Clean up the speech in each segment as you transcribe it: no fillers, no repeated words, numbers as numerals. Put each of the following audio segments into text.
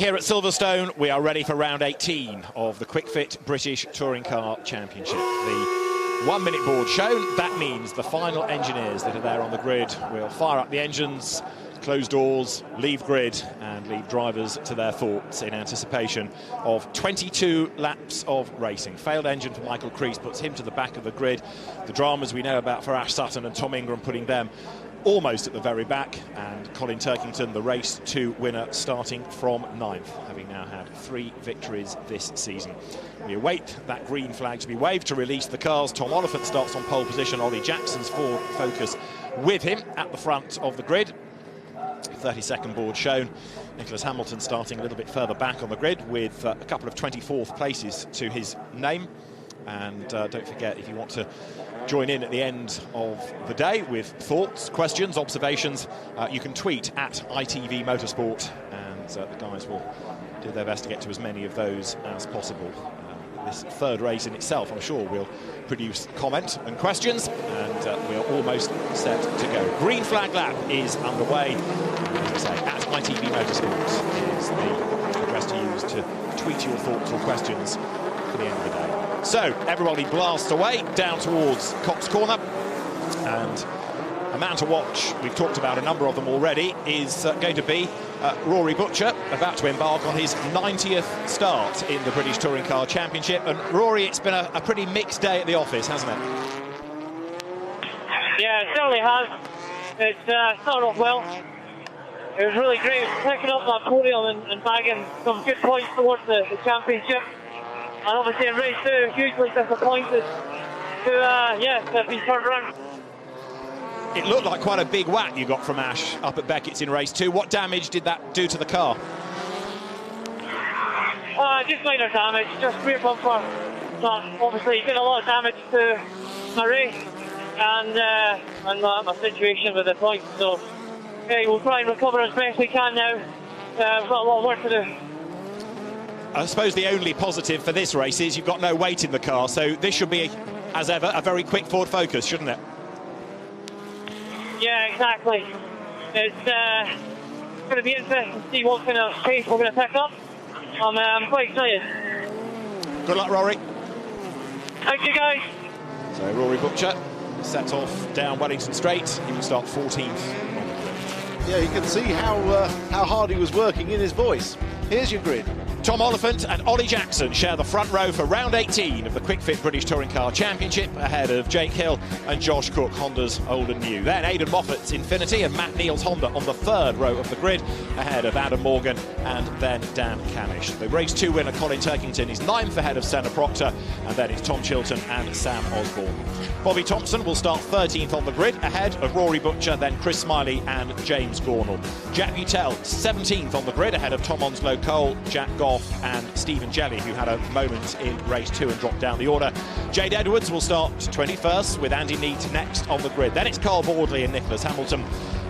here at Silverstone, we are ready for round 18 of the Quick Fit British Touring Car Championship. The 1 minute board shown, that means the final engineers that are there on the grid will fire up the engines, close doors, leave grid and leave drivers to their thoughts in anticipation of 22 laps of racing. Failed engine for Michael Crease puts him to the back of the grid. The dramas we know about for Ash Sutton and Tom Ingram putting them almost at the very back, and Colin Turkington, the race 2 winner, starting from 9th, having now had 3 victories this season. We await that green flag to be waved to release the cars. Tom Oliphant starts on pole position. Ollie Jackson's Ford Focus with him at the front of the grid. 32nd board shown. Nicholas Hamilton starting a little bit further back on the grid with a couple of 24th places to his name. And don't forget, if you want to join in at the end of the day with thoughts, questions, observations, you can tweet at ITV Motorsport, and the guys will do their best to get to as many of those as possible. This third race in itself, I'm sure, will produce comment and questions, and we're almost set to go. Green flag lap is underway. As I say, at ITV Motorsport is the address to use to tweet your thoughts or questions for the end of the day. So everybody blasts away down towards Cox Corner, and a man to watch, we've talked about a number of them already, is going to be Rory Butcher, about to embark on his 90th start in the British Touring Car Championship. And Rory, it's been a pretty mixed day at the office, hasn't it? Yeah, it certainly has. It started off well. It was really great picking up that podium and bagging some good points towards the championship. And obviously in race 2, hugely disappointed to have been turned around. It looked like quite a big whack you got from Ash up at Beckett's in race 2. What damage did that do to the car? Just minor damage, just rear bumper. Obviously did a lot of damage to my race and my situation with the points. So we'll try and recover as best we can now. We've got a lot of work to do. I suppose the only positive for this race is you've got no weight in the car, so this should be, as ever, a very quick Ford Focus, shouldn't it? Yeah, exactly. It's going to be interesting to see what kind of pace we're going to pick up. I'm quite excited. Good luck, Rory. Thank you, guys. So Rory Butcher sets off down Wellington Straight. He will start 14th. Yeah, you can see how hard he was working in his voice. Here's your grid. Tom Oliphant and Ollie Jackson share the front row for round 18 of the Quick Fit British Touring Car Championship, ahead of Jake Hill and Josh Cook, Honda's old and new. Then Aidan Moffat's Infinity and Matt Neal's Honda on the third row of the grid, ahead of Adam Morgan and then Dan Camish. The race 2 winner Colin Turkington is 9th ahead of Senna Proctor, and then it's Tom Chilton and Sam Osborne. Bobby Thompson will start 13th on the grid, ahead of Rory Butcher, then Chris Smiley and James Gornall. Jack Butel 17th on the grid, ahead of Tom Onslow Cole, Jack Goff and Stephen Jelly, who had a moment in race 2 and dropped down the order. Jade Edwards will start 21st with Andy Neate next on the grid. Then it's Carl Boardley and Nicholas Hamilton.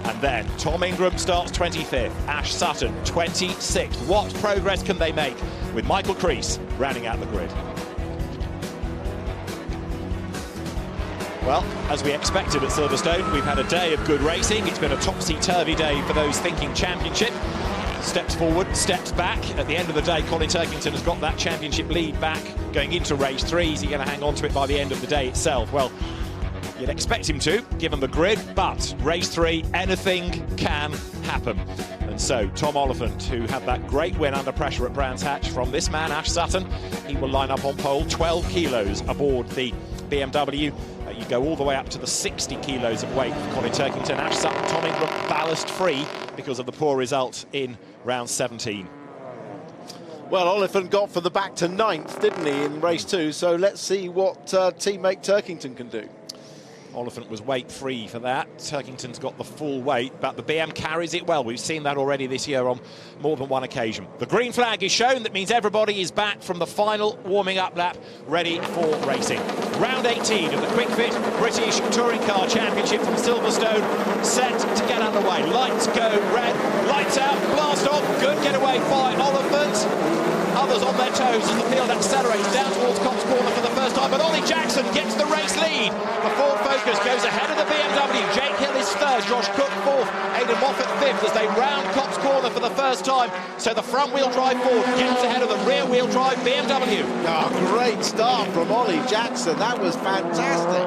And then Tom Ingram starts 25th, Ash Sutton 26th. What progress can they make with Michael Crease rounding out the grid? Well, as we expected at Silverstone, we've had a day of good racing. It's been a topsy-turvy day for those thinking championship. Steps forward, steps back. At the end of the day, Colin Turkington has got that championship lead back going into race 3. Is he going to hang on to it by the end of the day itself? Well, you'd expect him to, given the grid, but race 3, anything can happen. And so Tom Oliphant, who had that great win under pressure at Brands Hatch from this man, Ash Sutton, he will line up on pole, 12 kilos aboard the BMW. You go all the way up to the 60 kilos of weight for Colin Turkington. Ash Sutton, Tom Ingram ballast free because of the poor result in round 17. Well, Oliphant got for the back to 9th, didn't he, in race 2? So let's see what teammate Turkington can do. Oliphant was weight free for that. Turkington's got the full weight, but the BM carries it well. We've seen that already this year on more than one occasion. The green flag is shown. That means everybody is back from the final warming up lap, ready for racing. Round 18 of the Quick Fit British Touring Car Championship from Silverstone, set to get underway. Lights go red, lights out, blast off. Good getaway by Oliphant. Others on their toes as the field accelerates down towards Cox Corner for the first time, but Ollie Jackson gets the race lead. The Ford Focus goes ahead of the BMW. Jake Hill is third. third, Josh Cook fourth, Aidan Moffat fifth as they round Copse Corner for the first time. So the front-wheel drive Ford gets ahead of the rear-wheel drive BMW. Oh, great start from Ollie Jackson. That was fantastic.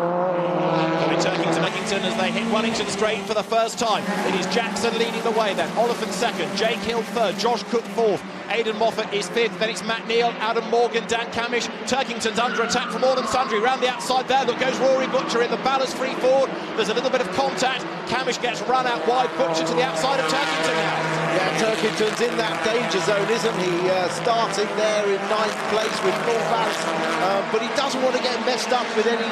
Turkington as they hit one into the straight for the first time. It is Jackson leading the way, then Oliphant second, Jake Hill third, Josh Cook fourth, Aidan Moffat is fifth, then it's Matt Neal, Adam Morgan, Dan Camish. Turkington's under attack from all and sundry. Round the outside there, that goes Rory Butcher in the ballast free forward. There's a little bit of contact. Camish gets run out wide, Butcher to the outside of Turkington now. Yeah, Turkington's in that danger zone, isn't he? Starting there in ninth place with full ballast, but he doesn't want to get messed up with any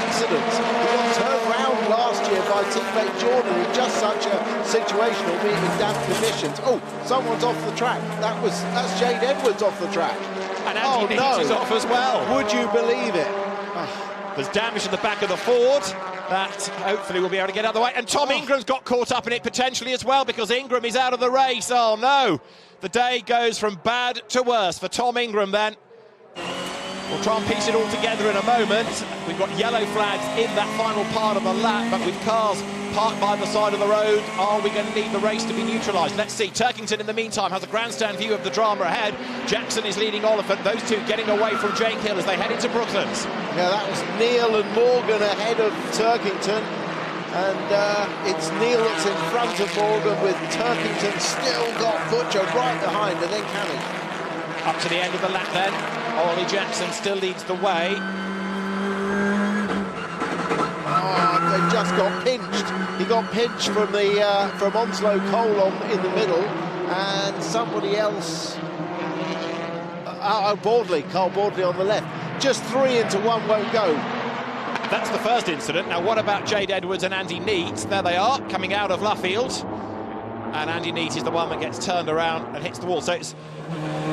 incidents. He got turned round last year by teammate Jordan in just such a situation, albeit in damp conditions. Oh, someone's off the track. That's Jade Edwards off the track. And Andy Neate is off as well. Would you believe it? There's damage in the back of the Ford. That hopefully will be able to get out of the way. And Tom Ingram's got caught up in it potentially as well, because Ingram is out of the race. Oh no, the day goes from bad to worse for Tom Ingram then. We'll try and piece it all together in a moment. We've got yellow flags in that final part of the lap, but with cars parked by the side of the road, are we going to need the race to be neutralised? Let's see. Turkington in the meantime has a grandstand view of the drama ahead. Jackson is leading Oliphant. Those two getting away from Jake Hill as they head into Brooklands. Yeah, that was Neal and Morgan ahead of Turkington. And it's Neal that's in front of Morgan, with Turkington still got Butcher right behind, and then Camish. Up to the end of the lap then, Ollie Jackson still leads the way. Oh, they just got pinched. He got pinched from the from Onslow Cole in the middle, and somebody else. Carl Bordley on the left. Just three into one won't go. That's the first incident. Now what about Jade Edwards and Andy Neate? There they are, coming out of Luffield. And Andy Neate is the one that gets turned around and hits the wall. So it's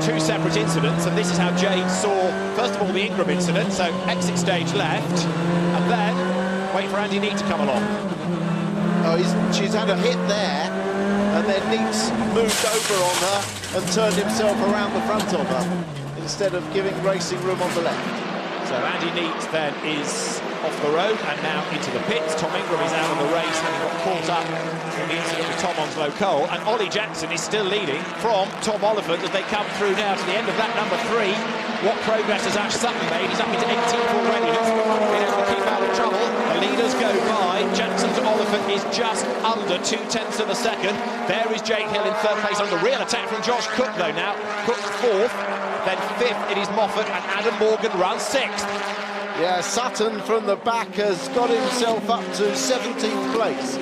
two separate incidents, and this is how Jade saw, first of all, the Ingram incident, so exit stage left, and then wait for Andy Neate to come along. Oh, she's had a hit there, and then Neate's moved over on her and turned himself around the front of her, instead of giving racing room on the left. So Andy Neate then is off the road and now into the pits. Tom Ingram is out of the race, having got caught up in the incident with Tom Onslow Cole, and Ollie Jackson is still leading from Tom Oliphant as they come through now to the end of lap number 3. What progress has Ash Sutton made? He's up into 18th already. He's been able to keep out of trouble. The leaders go by. Jackson to Oliphant is just under 0.2 of a second. There is Jake Hill in third place under real attack from Josh Cook though now. Cook fourth, then fifth it is Moffat, and Adam Morgan runs sixth. Yeah, Sutton from the back has got himself up to 17th place.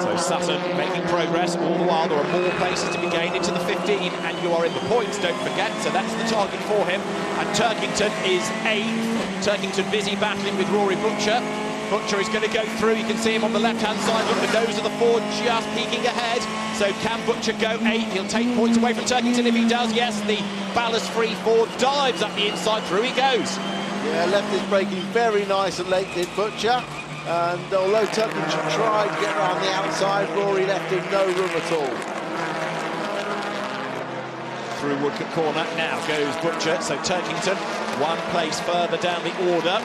So Sutton making progress. All the while there are more places to be gained into the 15, and you are in the points, don't forget, so that's the target for him. And Turkington is 8th. Turkington busy battling with Rory Butcher. Butcher is going to go through. You can see him on the left-hand side. Look, the nose of the Ford just peeking ahead. So can Butcher go 8th? He'll take points away from Turkington if he does. Yes, the ballast-free Ford dives up the inside. Through he goes. Yeah, left is braking very nice and late, did Butcher. And although Turkington tried to get around the outside, Rory left him no room at all. Through Woodcote Corner now goes Butcher. So Turkington one place further down the order.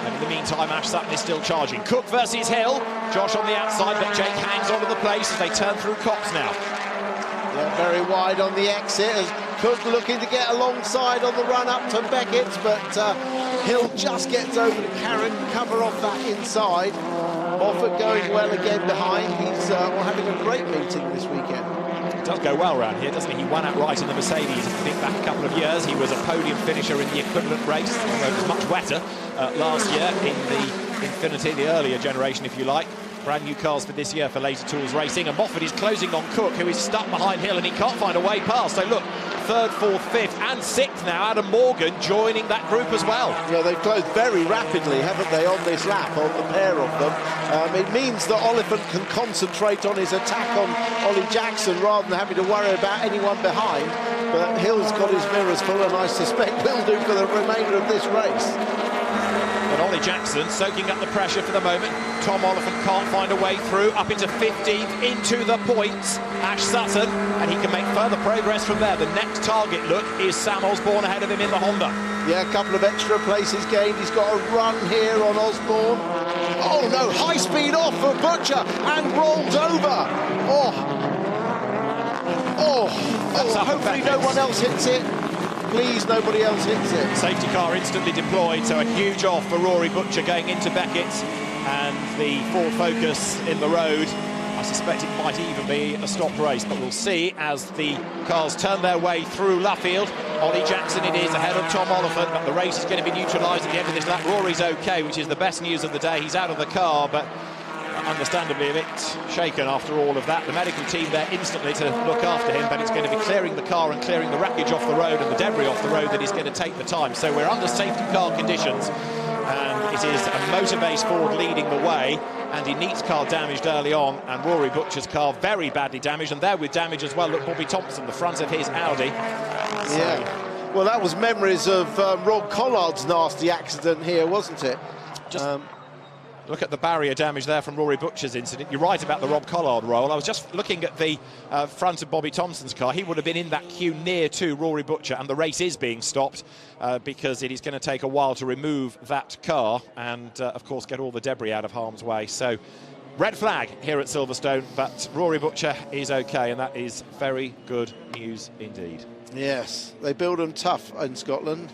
And in the meantime, Ash Sutton is still charging. Cook versus Hill. Josh on the outside, but Jake hangs on to the place as they turn through Copse now. Yeah, very wide on the exit as Cook looking to get alongside on the run up to Beckett's, but Hill just gets over to Karen, cover off that inside. Moffat going well again behind. He's having a great meeting this weekend. It does go well around here, doesn't he? He won outright in the Mercedes. If you think back a couple of years, he was a podium finisher in the equivalent race, although it was much wetter last year in the Infinity, the earlier generation, if you like. Brand new cars for this year for Laser Tools Racing, and Moffat is closing on Cook, who is stuck behind Hill and he can't find a way past. So look, 3rd, 4th, 5th and 6th now. Adam Morgan joining that group as well. Yeah, they've closed very rapidly, haven't they, on this lap, on the pair of them. It means that Oliphant can concentrate on his attack on Ollie Jackson rather than having to worry about anyone behind. But Hill's got his mirrors full, and I suspect will do for the remainder of this race. But Ollie Jackson soaking up the pressure for the moment. Tom Oliphant can't find a way through, up into 15th, into the points. Ash Sutton, and he can make further progress from there. The next target, look, is Sam Osborne ahead of him in the Honda. Yeah, a couple of extra places gained. He's got a run here on Osborne. Oh no, high speed off for Butcher and rolled over. Hopefully no one else hits it. Please, nobody else hits it. Safety car instantly deployed, so a huge off for Rory Butcher going into Beckett's, and the Ford Focus in the road. I suspect it might even be a stop race, but we'll see as the cars turn their way through Luffield. Ollie Jackson it is ahead of Tom Oliphant, but the race is going to be neutralised at the end of this lap. Rory's okay, which is the best news of the day. He's out of the car, but understandably a bit shaken after all of that. The medical team there instantly to look after him, but it's going to be clearing the car and clearing the wreckage off the road and the debris off the road that is going to take the time. So we're under safety car conditions, and it is a motor-based Ford leading the way. Andy Neat's car damaged early on, and Rory Butcher's car very badly damaged, and there with damage as well. Look, Bobby Thompson, the front of his Audi. Yeah. Well, that was memories of Rob Collard's nasty accident here, wasn't it? Look at the barrier damage there from Rory Butcher's incident. You're right about the Rob Collard roll. I was just looking at the front of Bobby Thompson's car. He would have been in that queue near to Rory Butcher, and the race is being stopped because it is going to take a while to remove that car and, of course, get all the debris out of harm's way. So, red flag here at Silverstone, but Rory Butcher is OK, and that is very good news indeed. Yes, they build them tough in Scotland.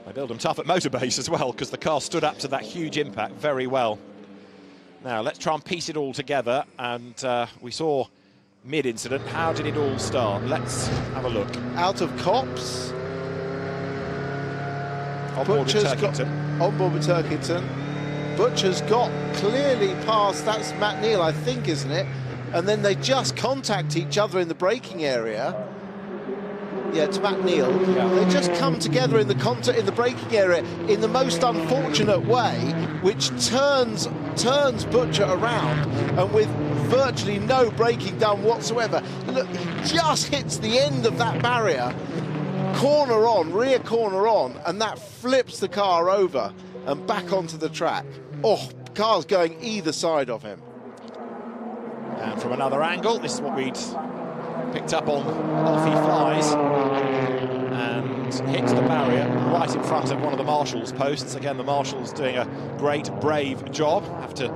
They build them tough at Motorbase as well, because the car stood up to that huge impact very well. Now, let's try and piece it all together. And we saw mid-incident. How did it all start? Let's have a look. Out of Copse. On board with Turkington. On board with Turkington. Butcher's got clearly past, that's Matt Neal, I think, isn't it? And then they just contact each other in the braking area. Yeah, it's Matt Neal. Yeah. They just come together in the braking area in the most unfortunate way, which turns Butcher around, and with virtually no braking done whatsoever. Look, he just hits the end of that barrier, corner on, rear corner on, and that flips the car over and back onto the track. Oh, cars going either side of him. And from another angle, this is what we'd picked up on. Off he flies and hits the barrier right in front of one of the marshals' posts. Again, the marshals doing a great, brave job. Have to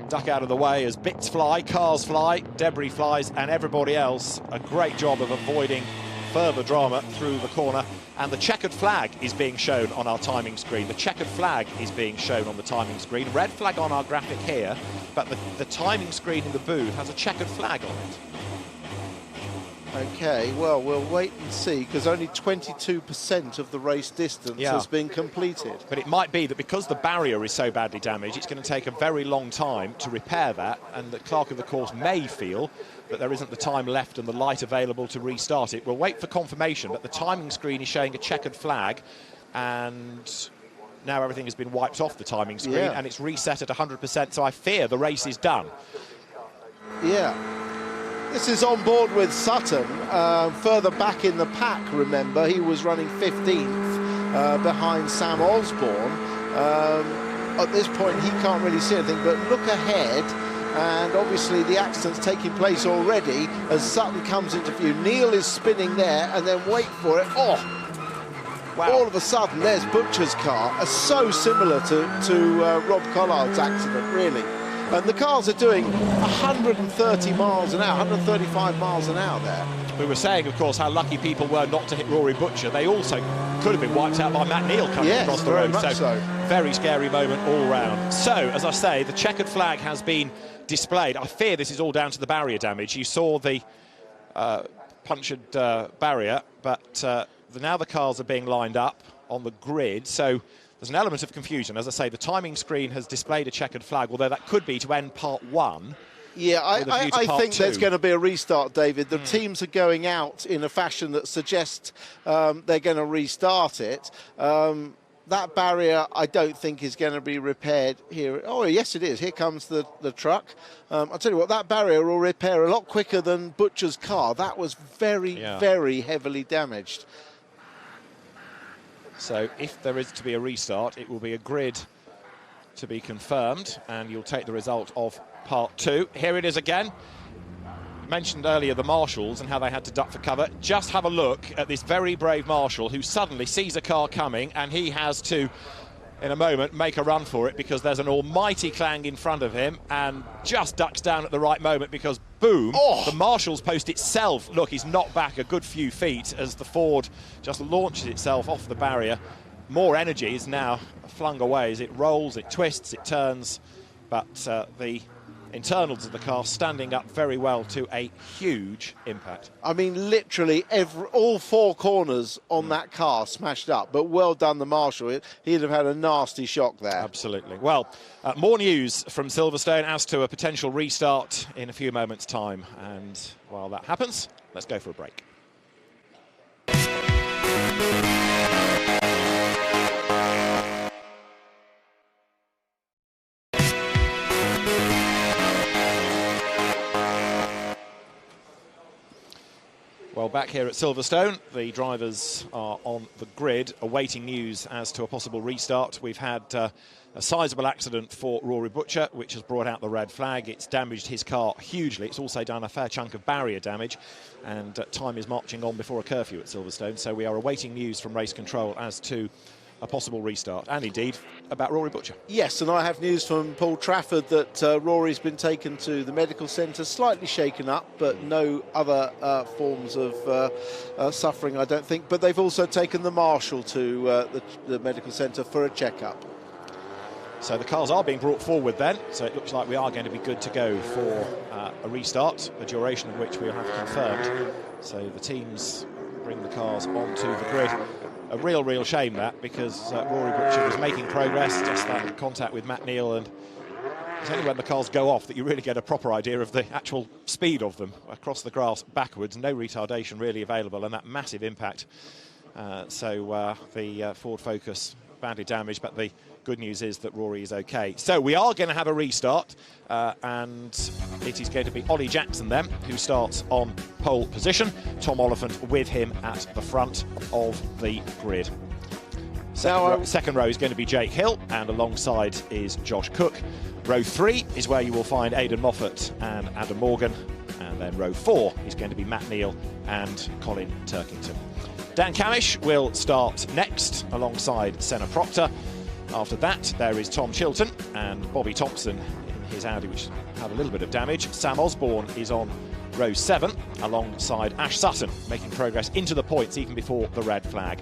duck out of the way as bits fly, cars fly, debris flies, and everybody else a great job of avoiding further drama through the corner. And the checkered flag is being shown on our timing screen. The checkered flag is being shown on the timing screen. Red flag on our graphic here, but the timing screen in the booth has a checkered flag on it. OK, well, we'll wait and see, because only 22% of the race distance has been completed. But it might be that because the barrier is so badly damaged, it's going to take a very long time to repair that, and the clerk of the course may feel that there isn't the time left and the light available to restart it. We'll wait for confirmation, but the timing screen is showing a checkered flag, and now everything has been wiped off the timing screen, and it's reset at 100%, so I fear the race is done. Yeah. This is on board with Sutton, further back in the pack, remember. He was running 15th behind Sam Osborne. At this point, he can't really see anything, but look ahead, and obviously the accident's taking place already as Sutton comes into view. Neal is spinning there, and then wait for it. Oh! Wow. All of a sudden, there's Butcher's car. So similar to Rob Collard's accident, really. And the cars are doing 130 miles an hour, 135 miles an hour there. We were saying, of course, how lucky people were not to hit Rory Butcher. They also could have been wiped out by Matt Neal coming across the road. So very scary moment all round. So, as I say, the checkered flag has been displayed. I fear this is all down to the barrier damage. You saw the punctured barrier, but now the cars are being lined up on the grid. So there's an element of confusion. As I say, the timing screen has displayed a checkered flag, although that could be to end part one. Yeah, I think there's going to be a restart, David. The teams are going out in a fashion that suggests they're going to restart it. That barrier, I don't think, is going to be repaired here. Oh, yes, it is. Here comes the truck. I'll tell you what, that barrier will repair a lot quicker than Butcher's car. That was very, very heavily damaged. So if there is to be a restart, it will be a grid to be confirmed, and you'll take the result of part two. Here it is again. mentioned earlier the marshals and how they had to duck for cover. Just have a look at this very brave marshal who suddenly sees a car coming, and he has to, in a moment, make a run for it because there's an almighty clang in front of him, and just ducks down at the right moment because, boom, the marshal's post itself, look, he's knocked back a good few feet as the Ford just launches itself off the barrier. More energy is now flung away as it rolls, it twists, it turns, but the internals of the car standing up very well to a huge impact. I mean, literally all four corners on that car smashed up, but well done the marshal. He'd have had a nasty shock there. Absolutely. Well, more news from Silverstone as to a potential restart in a few moments' time. And while that happens, let's go for a break. Well, back here at Silverstone, the drivers are on the grid awaiting news as to a possible restart. We've had a sizable accident for Rory Butcher, which has brought out the red flag. It's damaged his car hugely. It's also done a fair chunk of barrier damage, and time is marching on before a curfew at Silverstone. So we are awaiting news from race control as to a possible restart, and indeed about Rory Butcher. Yes, and I have news from Paul Trafford that Rory's been taken to the medical centre, slightly shaken up, but no other forms of suffering, I don't think. But they've also taken the marshal to the medical centre for a checkup. So the cars are being brought forward then, so it looks like we are going to be good to go for a restart, the duration of which we'll have confirmed. So the teams bring the cars onto the grid. A real shame that, because Rory Butcher was making progress, just that contact with Matt Neal, and it's only when the cars go off that you really get a proper idea of the actual speed of them across the grass backwards. No retardation really available, and that massive impact. So the Ford Focus badly damaged, but the good news is that Rory is okay. So we are going to have a restart, and it is going to be Ollie Jackson then who starts on pole position. Tom Oliphant with him at the front of the grid. Second row is going to be Jake Hill, and alongside is Josh Cook. Row 3 is where you will find Aidan Moffat and Adam Morgan, and then row 4 is going to be Matt Neal and Colin Turkington. Dan Camish will start next alongside Senna Proctor. After that, there is Tom Chilton and Bobby Thompson in his Audi, which had a little bit of damage. Sam Osborne is on row 7 alongside Ash Sutton, making progress into the points even before the red flag.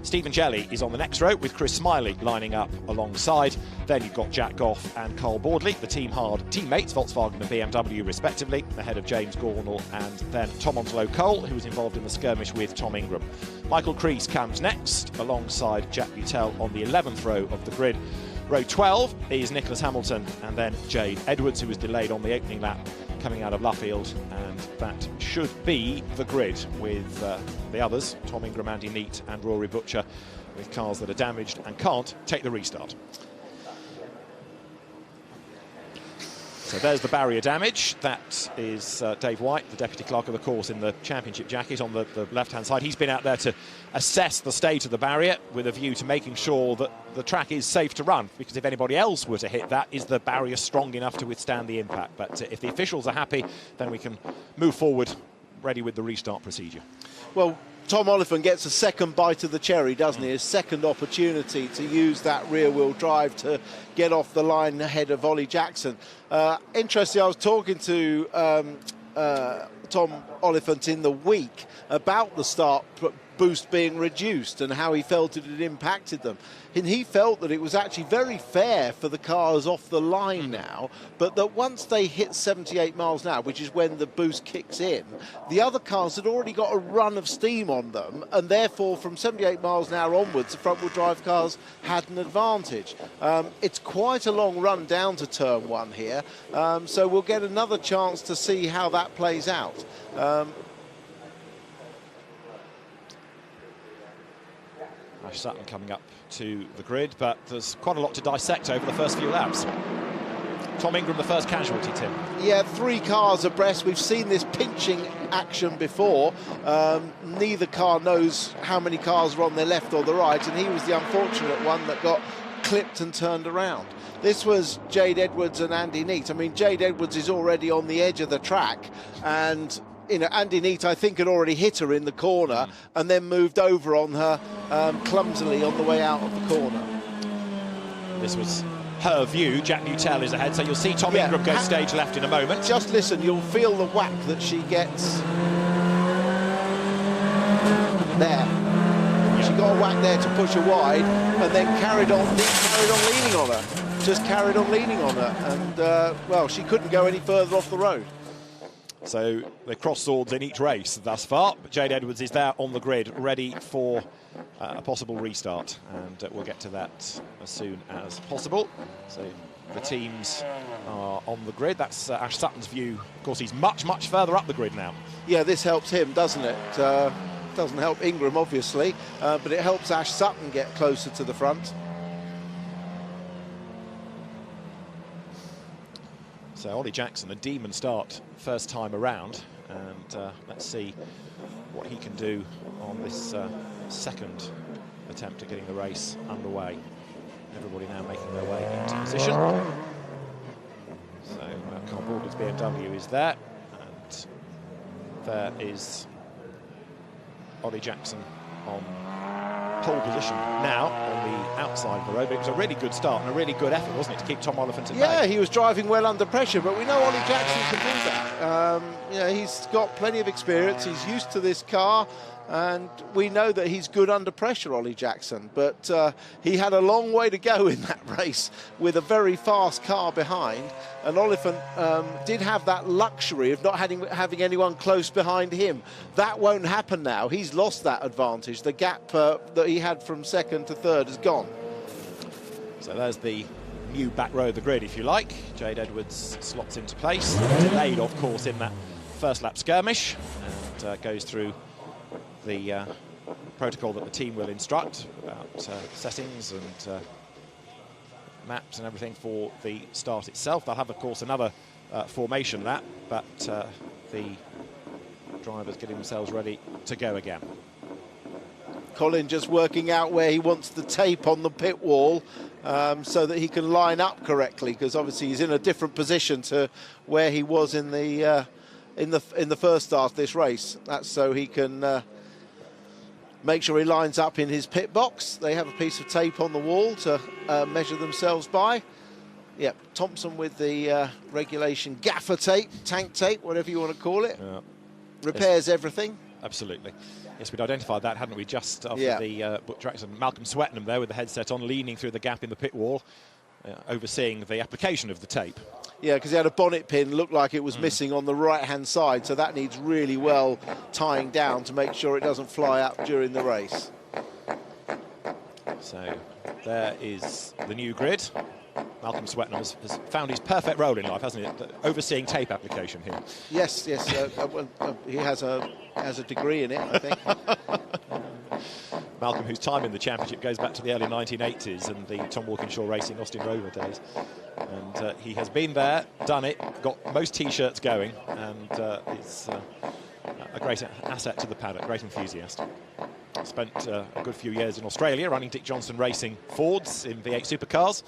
Stephen Jelly is on the next row with Chris Smiley lining up alongside. Then you've got Jack Goff and Carl Boardley, the Team Hard teammates, Volkswagen and BMW respectively, ahead of James Gornall and then Tom Onslow-Cole, who was involved in the skirmish with Tom Ingram. Michael Crease comes next alongside Jack Butel on the 11th row of the grid. Row 12 is Nicholas Hamilton and then Jade Edwards, who was delayed on the opening lap coming out of Luffield, and that should be the grid with the others, Tom Ingram, Andy Neate and Rory Butcher, with cars that are damaged and can't take the restart. So there's the barrier damage. That is Dave White, the Deputy Clerk of the Course in the Championship jacket on the left-hand side. He's been out there to assess the state of the barrier with a view to making sure that the track is safe to run, because if anybody else were to hit that, is the barrier strong enough to withstand the impact? But if the officials are happy, then we can move forward, ready with the restart procedure. Well, Tom Oliphant gets a second bite of the cherry, doesn't he? His second opportunity to use that rear-wheel drive to get off the line ahead of Ollie Jackson. Interesting, I was talking to Tom Oliphant in the week about the start boost being reduced and how he felt it had impacted them. And he felt that it was actually very fair for the cars off the line now, but that once they hit 78 miles an hour, which is when the boost kicks in, the other cars had already got a run of steam on them, and therefore from 78 miles an hour onwards, the front-wheel drive cars had an advantage. It's quite a long run down to turn 1 here, so we'll get another chance to see how that plays out. Ash Sutton coming up to the grid, but there's quite a lot to dissect over the first few laps. Tom Ingram, the first casualty, Tim. Yeah, 3 cars abreast. We've seen this pinching action before. Neither car knows how many cars are on their left or the right, and he was the unfortunate one that got clipped and turned around. This was Jade Edwards and Andy Neate. I mean, Jade Edwards is already on the edge of the track, and Andy Neate, I think, had already hit her in the corner and then moved over on her clumsily on the way out of the corner. This was her view. Jack Newtell is ahead, so you'll see Tom Ingram go stage left in a moment. Just listen, you'll feel the whack that she gets there. She got a whack there to push her wide, and then carried on leaning on her. Just carried on leaning on her, and well, she couldn't go any further off the road. So they cross swords in each race thus far, but Jade Edwards is there on the grid, ready for a possible restart, and we'll get to that as soon as possible. So the teams are on the grid. That's Ash Sutton's view. Of course, he's much, much further up the grid now. Yeah, this helps him, doesn't it? Doesn't help Ingram, obviously, but it helps Ash Sutton get closer to the front. So Ollie Jackson, a demon start first time around, and let's see what he can do on this second attempt at getting the race underway. Everybody now making their way into position. So Carl Baldwin's BMW is there, and there is Ollie Jackson on pole position now on the outside of the road. But it was a really good start and a really good effort, wasn't it, to keep Tom Oliphant at bay? Yeah, he was driving well under pressure, but we know Ollie Jackson can do that. He's got plenty of experience. He's used to this car, and we know that he's good under pressure, Ollie Jackson. But he had a long way to go in that race with a very fast car behind, and Oliphant did have that luxury of not having anyone close behind him. That won't happen now. He's lost that advantage. The gap that he had from second to third is gone. So there's the new back row of the grid, if you like. Jade Edwards slots into place, delayed, of course, in that first lap skirmish, and goes through the protocol that the team will instruct about settings and maps and everything for the start itself. They'll have, of course, another formation lap, but the drivers getting themselves ready to go again. Colin just working out where he wants the tape on the pit wall so that he can line up correctly, because obviously he's in a different position to where he was in the first start of this race. That's so he can make sure he lines up in his pit box. They have a piece of tape on the wall to measure themselves by. Yep, Thompson with the regulation gaffer tape, tank tape, whatever you want to call it. Yeah. Repairs everything. Absolutely. Yes, we'd identified that, hadn't we, just after the Butch Jackson. Malcolm Swettenham there with the headset on, leaning through the gap in the pit wall, overseeing the application of the tape. Yeah, because he had a bonnet pin, looked like it was missing on the right-hand side, so that needs really well tying down to make sure it doesn't fly up during the race. So there is the new grid. Malcolm Swettenham has found his perfect role in life, hasn't he? Overseeing tape application here. Yes, yes. He has a degree in it, I think. Malcolm, whose time in the championship goes back to the early 1980s and the Tom Walkinshaw Racing Austin Rover days. And he has been there, done it, got most T-shirts going, and is a great asset to the paddock, great enthusiast. Spent a good few years in Australia running Dick Johnson Racing Fords in V8 supercars.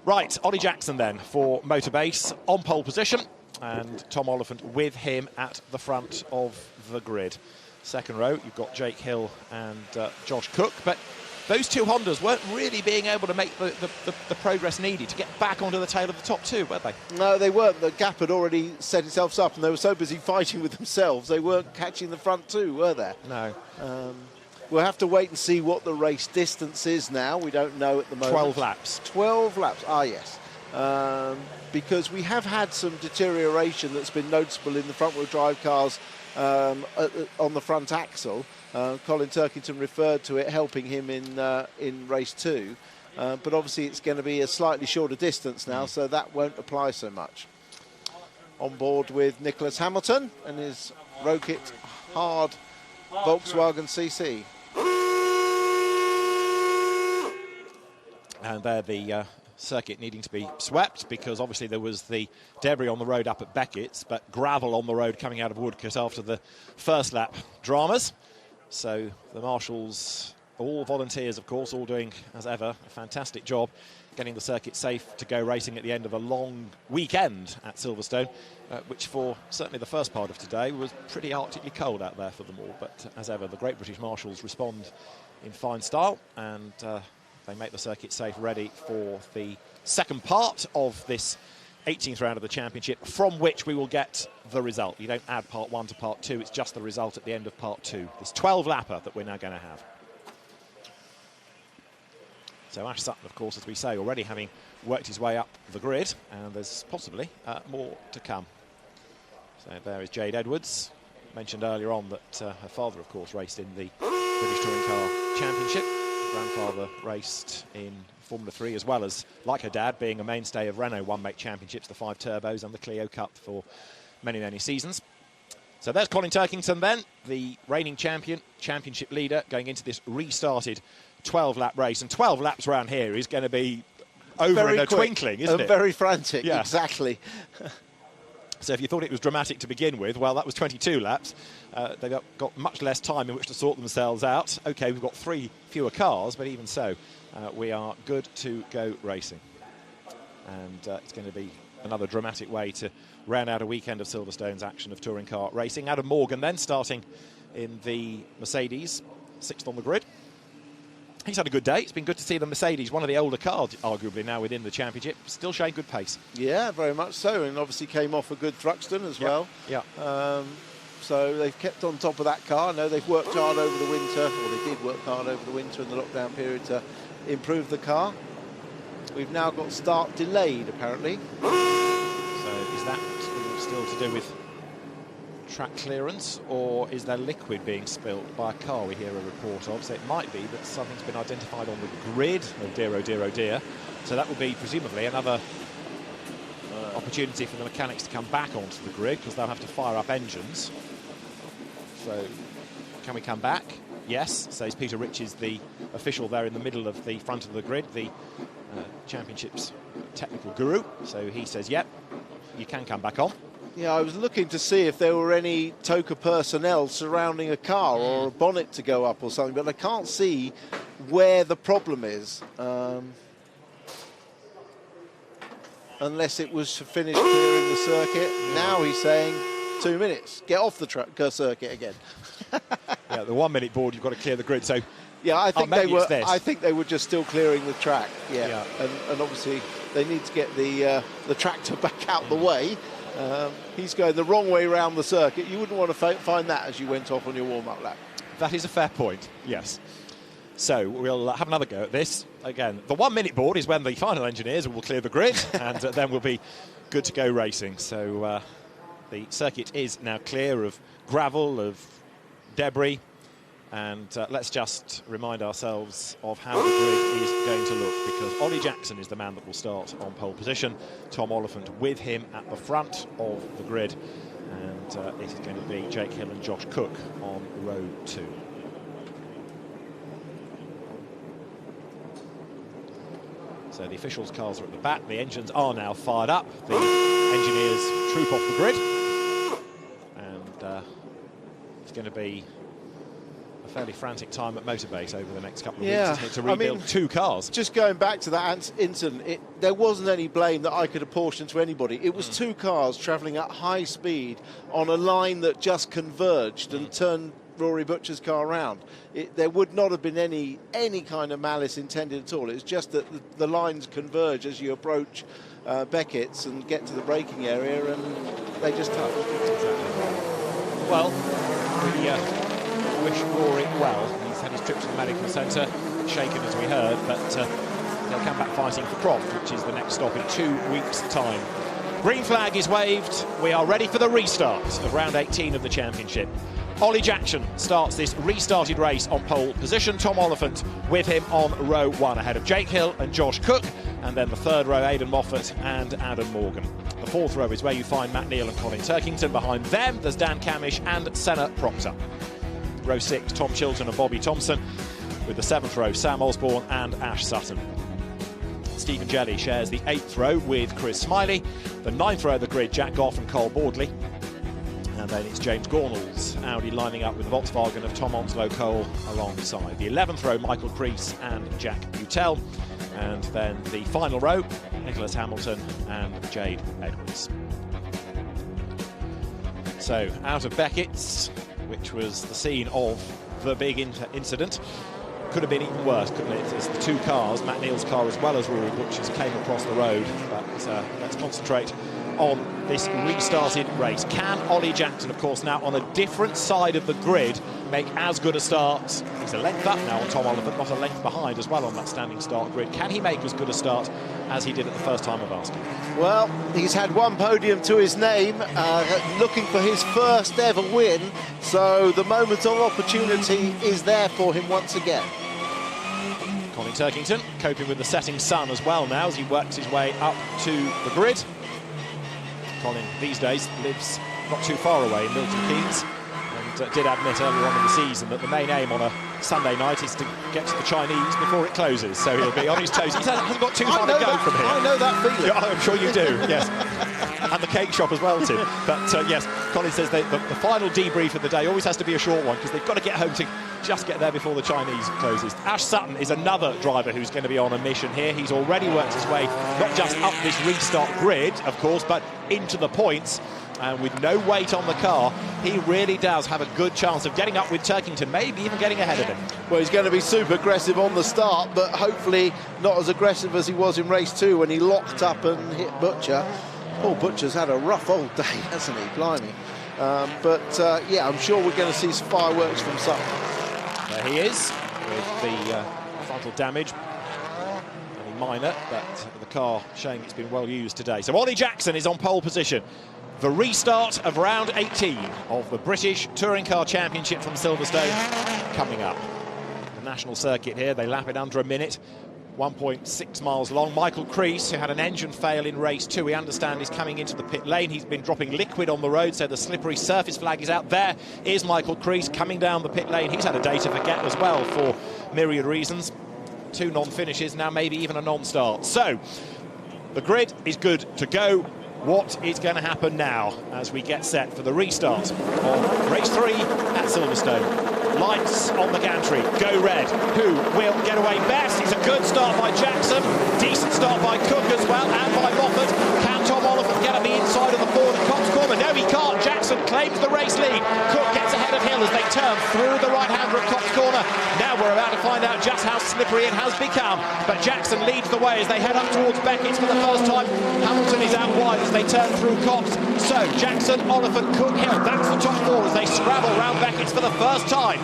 Right, Ollie Jackson then for Motorbase on pole position, and Tom Oliphant with him at the front of the grid. Second row, you've got Jake Hill and Josh Cook, but those two Hondas weren't really being able to make the progress needed to get back onto the tail of the top two, were they? No, they weren't. The gap had already set itself up, and they were so busy fighting with themselves, they weren't catching the front two, were they? No. We'll have to wait and see what the race distance is now. We don't know at the moment. 12 laps. 12 laps, yes. Because we have had some deterioration that's been noticeable in the front-wheel drive cars on the front axle. Colin Turkington referred to it helping him in race 2. But obviously it's going to be a slightly shorter distance now, so that won't apply so much. On board with Nicholas Hamilton and his Rokit hard Volkswagen CC. And there the circuit needing to be swept, because obviously there was the debris on the road up at Beckett's, but gravel on the road coming out of Woodcote after the first lap dramas. So the marshals all volunteers, of course, all doing, as ever, a fantastic job getting the circuit safe to go racing at the end of a long weekend at Silverstone, which for certainly the first part of today was pretty arctically cold out there for them all. But as ever, the Great British Marshals respond in fine style, and they make the circuit safe ready for the second part of this 18th round of the championship, from which we will get the result. You don't add part 1 to part 2, it's just the result at the end of part 2. This 12-lapper that we're now going to have. So Ash Sutton, of course, as we say, already having worked his way up the grid, and there's possibly more to come. So there is Jade Edwards. Mentioned earlier on that her father, of course, raced in the British Touring Car Championship. Grandfather raced in Formula 3, as well as, like her dad, being a mainstay of Renault one-make championships, the 5 Turbos and the Clio Cup for many, many seasons. So there's Colin Turkington then, the reigning champion, championship leader, going into this restarted 12-lap race. And 12 laps around here is going to be over very in a twinkling, isn't it? Very frantic, yeah. Exactly. So if you thought it was dramatic to begin with, well, that was 22 laps. They've got much less time in which to sort themselves out. OK, we've got 3 fewer cars, but even so, we are good to go racing. And it's going to be another dramatic way to round out a weekend of Silverstone's action of touring car racing. Adam Morgan then starting in the Mercedes, 6th on the grid. He's had a good day. It's been good to see the Mercedes, one of the older cars, arguably now within the championship, still showing good pace. Yeah, very much so, and obviously came off a good Thruxton as well. Yeah. So they've kept on top of that car. I know they've worked hard over the winter, or they did work hard over the winter and the lockdown period to improve the car. We've now got start delayed, apparently. So is that still to do with track clearance, or is there liquid being spilt by a car we hear a report of? So it might be that something's been identified on the grid. Oh dear, oh dear, oh dear. So that will be presumably another opportunity for the mechanics to come back onto the grid, because they'll have to fire up engines. So can we come back? Yes, says Peter Riches, the official there in the middle of the front of the grid, the championship's technical guru. So he says, yep, you can come back on. Yeah, I was looking to see if there were any TOCA personnel surrounding a car or a bonnet to go up or something, but I can't see where the problem is. Unless it was to finish clearing the circuit. Now he's saying 2 minutes. Get off the circuit again. Yeah, the 1 minute board, you've got to clear the grid. So yeah, I think they were. I think they were just still clearing the track. Yeah. And obviously they need to get the tractor back out the way. He's going the wrong way around the circuit. You wouldn't want to find that as you went off on your warm-up lap. That is a fair point, yes. So we'll have another go at this. Again, the 1 minute board is when the final engineers will clear the grid, and then we'll be good to go racing. So the circuit is now clear of gravel, of debris, and let's just remind ourselves of how the grid is going to look, because Ollie Jackson is the man that will start on pole position. Tom Oliphant with him at the front of the grid, and it is going to be Jake Hill and Josh Cook on row 2. So the officials' cars are at the back, the engines are now fired up, the engineers troop off the grid, and it's going to be a fairly frantic time at Motorbase over the next couple of weeks, isn't it, to rebuild 2 cars. Just going back to that incident, there wasn't any blame that I could apportion to anybody. It was 2 cars travelling at high speed on a line that just converged and turned Rory Butcher's car around. There would not have been any kind of malice intended at all. It's just that the lines converge as you approach Beckett's and get to the braking area, and they just touch. Exactly. Well, we wish Rory well. He's had his trip to the medical centre, shaken as we heard, but they'll come back fighting for Croft, which is the next stop in 2 weeks' time. Green flag is waved. We are ready for the restart of round 18 of the championship. Ollie Jackson starts this restarted race on pole position. Tom Oliphant with him on row 1, ahead of Jake Hill and Josh Cook, and then the 3rd row, Aidan Moffat and Adam Morgan. The 4th row is where you find Matt Neal and Colin Turkington. Behind them, there's Dan Camish and Senna Proctor. Row 6, Tom Chilton and Bobby Thompson, with the 7th row, Sam Osborne and Ash Sutton. Stephen Jelly shares the 8th row with Chris Smiley. The 9th row of the grid, Jack Goff and Cole Boardley. And then it's James Gornall's Audi lining up with the Volkswagen of Tom Onslow-Cole alongside. The 11th row, Michael Crease and Jack Butel. And then the final row, Nicholas Hamilton and Jade Edwards. So out of Beckett's, which was the scene of the big incident. Could have been even worse, couldn't it? It's the two cars, Matt Neal's car as well as Rory Butcher's, came across the road. But let's concentrate on this restarted race. Can Ollie Jackson, of course, now on a different side of the grid, make as good a start? He's a length up now on Tom Oliphant, not a length behind as well on that standing start grid. Can he make as good a start as he did at the first time of asking? Well, he's had one podium to his name, looking for his first ever win, so the moment of opportunity is there for him once again. Colin Turkington coping with the setting sun as well now as he works his way up to the grid. Colin these days lives not too far away in Milton Keynes, and did admit earlier on in the season that the main aim on a Sunday night is to get to the Chinese before it closes, so he'll be on his toes. He hasn't got too far to go from here. I know that feeling. Yeah, I'm sure you do, yes. And the cake shop as well, Tim. But yes, Colin says the final debrief of the day always has to be a short one because they've got to get home to just get there before the Chinese closes. Ash Sutton is another driver who's going to be on a mission here. He's already worked his way not just up this restart grid, of course, but into the points. And with no weight on the car, he really does have a good chance of getting up with Turkington, maybe even getting ahead of him. Well, he's going to be super aggressive on the start, but hopefully not as aggressive as he was in race 2 when he locked up and hit Butcher. Paul Butcher's had a rough old day, hasn't he? Blimey. Yeah, I'm sure we're going to see some fireworks from Sutton. There he is, with the frontal damage. Only minor, but the car showing it's been well used today. So Ollie Jackson is on pole position. The restart of round 18 of the British Touring Car Championship from Silverstone coming up. The national circuit here, they lap it under a minute. 1.6 miles long. Michael Crease, who had an engine fail in race 2, we understand is coming into the pit lane. He's been dropping liquid on the road, so the slippery surface flag is out. There is Michael Crease coming down the pit lane. He's had a day to forget as well for myriad reasons. 2 non-finishes, now maybe even a non-start. So the grid is good to go. What is going to happen now as we get set for the restart of race 3 at Silverstone? Lights on the gantry, go red. Who will get away best? It's a good start by Jackson, decent start by Cook as well, and by Moffat. Can Tom Oliphant get on the inside of the Ford at Cox Corner? No, he can't. Jackson claims the race lead. Cook gets ahead of Hill as they turn through the right-hander at Cox Corner. Now we're about to find out just how slippery it has become. But Jackson leads the way as they head up towards Beckett's for the first time. Hamilton is out wide as they turn through Cox. So Jackson, Oliphant, Cook, Hill, that's the top 4 as they scrabble round Beckett's for the first time.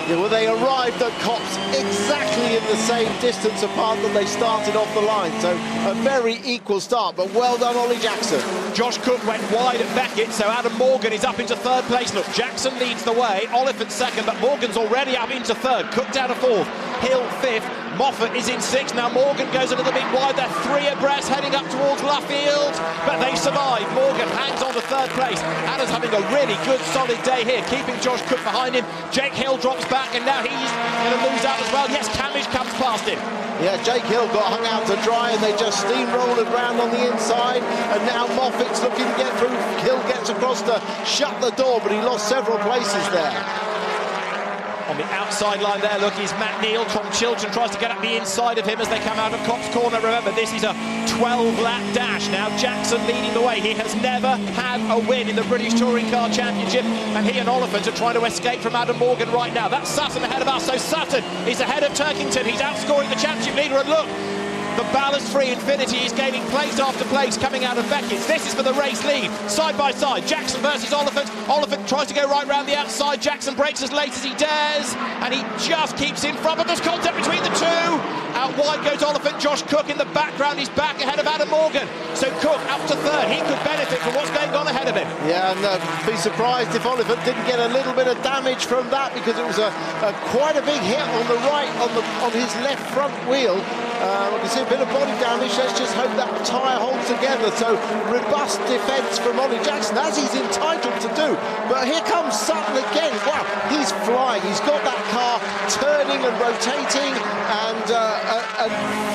Yeah, well, they arrived at Cops exactly in the same distance apart that they started off the line, so a very equal start, but well done, Ollie Jackson. Josh Cook went wide at Beckett, so Adam Morgan is up into 3rd place. Look, Jackson leads the way, Oliphant 2nd, but Morgan's already up into 3rd. Cook down to 4th, Hill 5th, Moffat is in 6th. Now Morgan goes a little bit wide. They're 3 abreast heading up towards Luffield, but they survive. Morgan hangs on to 3rd place. Adam's having a really good, solid day here, keeping Josh Cook behind him. Jake Hill drops back, and now he's going to lose out as well. Yes, Camage comes past him. Yeah, Jake Hill got hung out to dry, and they just steamrolled it round on the inside, and now Moffat's looking to get through. Hill gets across to shut the door, but he lost several places there. On the outside line there, look, is Matt Neal. Tom Chilton tries to get up the inside of him as they come out of Cox Corner. Remember, this is a 12-lap dash. Now Jackson leading the way. He has never had a win in the British Touring Car Championship, and he and Oliphant are trying to escape from Adam Morgan right now. That's Sutton ahead of us, so Sutton is ahead of Turkington. He's outscoring the championship leader, and look, the ballast-free Infinity is gaining place after place coming out of Beckett's. This is for the race lead, side by side. Jackson versus Oliphant. Oliphant tries to go right round the outside. Jackson brakes as late as he dares, and he just keeps in front, but there's contact between the two. Out wide goes Oliphant. Josh Cook in the background. He's back ahead of Adam Morgan. So Cook up to 3rd. He could benefit from what's going on ahead of him. Yeah, and be surprised if Oliphant didn't get a little bit of damage from that, because it was quite a big hit on the right, on his left front wheel. We can see a bit of body damage. Let's just hope that tyre holds together. So robust defence from Ollie Jackson, as he's entitled to do. But here comes Sutton again. Wow, he's flying. He's got that car turning and rotating and